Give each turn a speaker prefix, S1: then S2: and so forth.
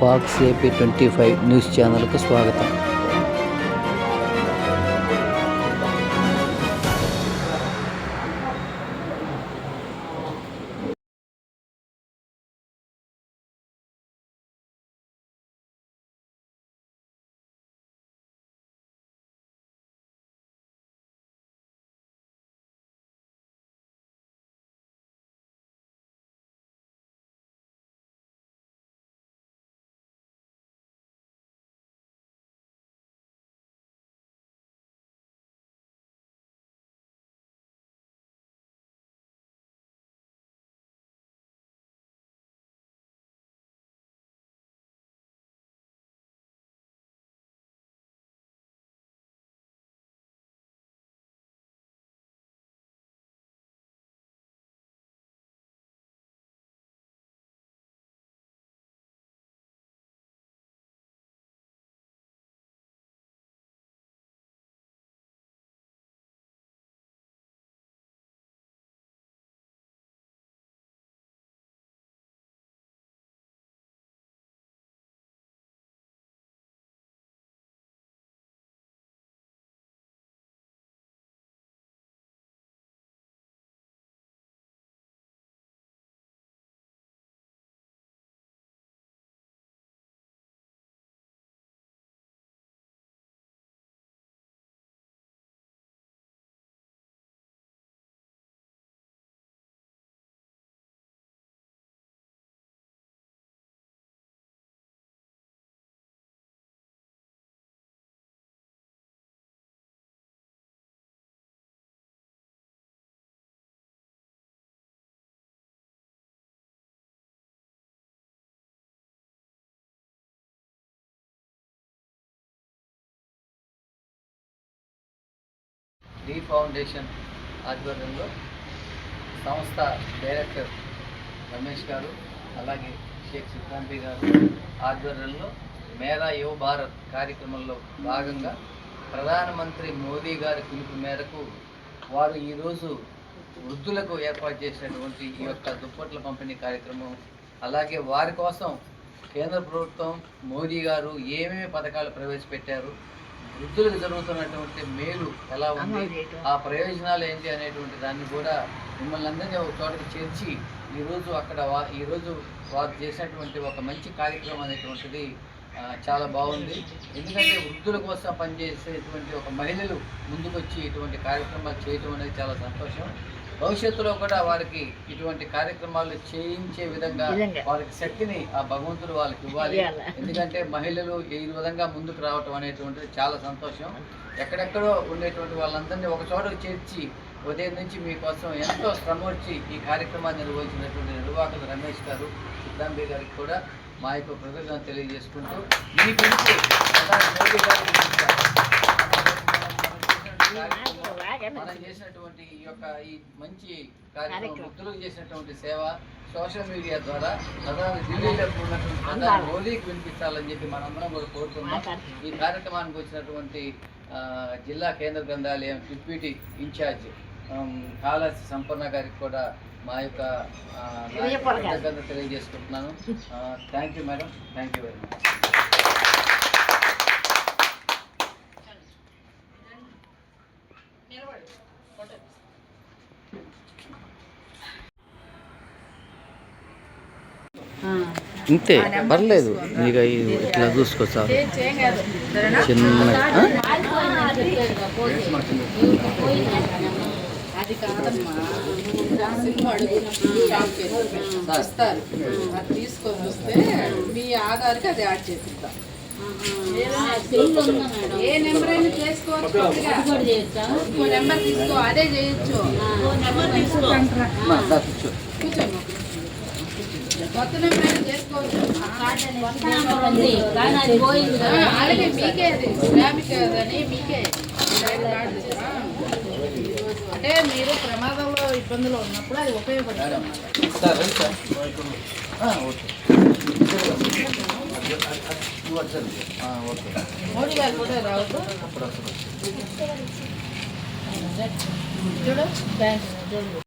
S1: Pox AP 25 news ఛానల్కు స్వాగతం.
S2: D foundation ఆధ్వర్యంలో సంస్థ డైరెక్టర్ రమేష్ గారు, అలాగే షేక్ సిద్ధాంతి గారు ఆధ్వర్యంలో మేరా యువ భారత్ కార్యక్రమంలో భాగంగా ప్రధానమంత్రి మోదీ గారి పిలుపు మేరకు వారు ఈరోజు వృద్ధులకు ఏర్పాటు చేసినటువంటి ఈ యొక్క దుప్పట్ల పంపిణీ కార్యక్రమం, అలాగే వారి కోసం కేంద్ర ప్రభుత్వం మోదీ గారు ఏమేమి పథకాలు ప్రవేశపెట్టారు, వృద్ధులకు జరుగుతున్నటువంటి మేలు ఎలా ఉంది, ఆ ప్రయోజనాలు ఏంటి అనేటువంటి దాన్ని కూడా మిమ్మల్ని అందరినీ ఒక చోటకి చేర్చి ఈరోజు వారు చేసినటువంటి ఒక మంచి కార్యక్రమం అనేటువంటిది చాలా బాగుంది. ఎందుకంటే వృద్ధుల కోసం పనిచేసేటువంటి ఒక మహిళలు ముందుకొచ్చి ఇటువంటి కార్యక్రమాలు చేయడం అనేది చాలా సంతోషం. భవిష్యత్తులో కూడా వారికి ఇటువంటి కార్యక్రమాలు చేయించే విధంగా వారికి శక్తిని ఆ భగవంతుడు వాళ్ళకి ఇవ్వాలి. ఎందుకంటే మహిళలు ఈ విధంగా ముందుకు రావటం అనేటువంటిది చాలా సంతోషం. ఎక్కడెక్కడో ఉండేటువంటి వాళ్ళందరినీ ఒక చోటకు చేర్చి ఉదయం నుంచి మీకోసం ఎంతో శ్రమ వచ్చి ఈ కార్యక్రమాన్ని నిర్వహించినటువంటి నిర్వాహకులు రమేష్ గారు, సిద్ధాంతి గారికి కూడా మా యొక్క కృతజ్ఞతలు తెలియజేసుకుంటూ మీ పిలుపు మోదీ గారు మనం చేసినటువంటి ఈ మంచి కార్యక్రమం, వృద్ధులకు చేసినటువంటి సేవ సోషల్ మీడియా ద్వారా ఢిల్లీలో ఉన్నటువంటి ప్రధాని మోదీకి వినిపించాలని చెప్పి మనందరం కూడా కోరుతున్నాం. ఈ కార్యక్రమానికి వచ్చినటువంటి జిల్లా కేంద్ర గ్రంథాలయం డిప్యూటీ ఇన్ఛార్జ్ కాళహస్తి సంపూర్ణ గారికి కూడా మా యొక్క కృతజ్ఞత తెలియజేసుకుంటున్నాను. Thank you madam, thank you very much.
S1: ఇంతే పర్లేదు, ఇక ఇట్లా చూసుకోవచ్చు చిన్నగా.
S3: అది కాదమ్మా, ఇస్తారు, అది తీసుకొని వస్తే మీ ఆధార్కి అది యాడ్ చేపిస్తాం. ఏ నెంబర్ అయినా చేసుకోవచ్చు, ఇంకో నెంబర్ తీసుకో, అదే చేయొచ్చు. కొత్త నెంబర్ అయినా చేసుకోవచ్చు. అలాగే మీకే అది శ్రామిక అని మీకే అంటే మీరు ప్రమాదంలో ఇబ్బందులు ఉన్నప్పుడు అది ఉపయోగపడుతుంది. మోడీ గారు కూడా రావద్దు చూడు.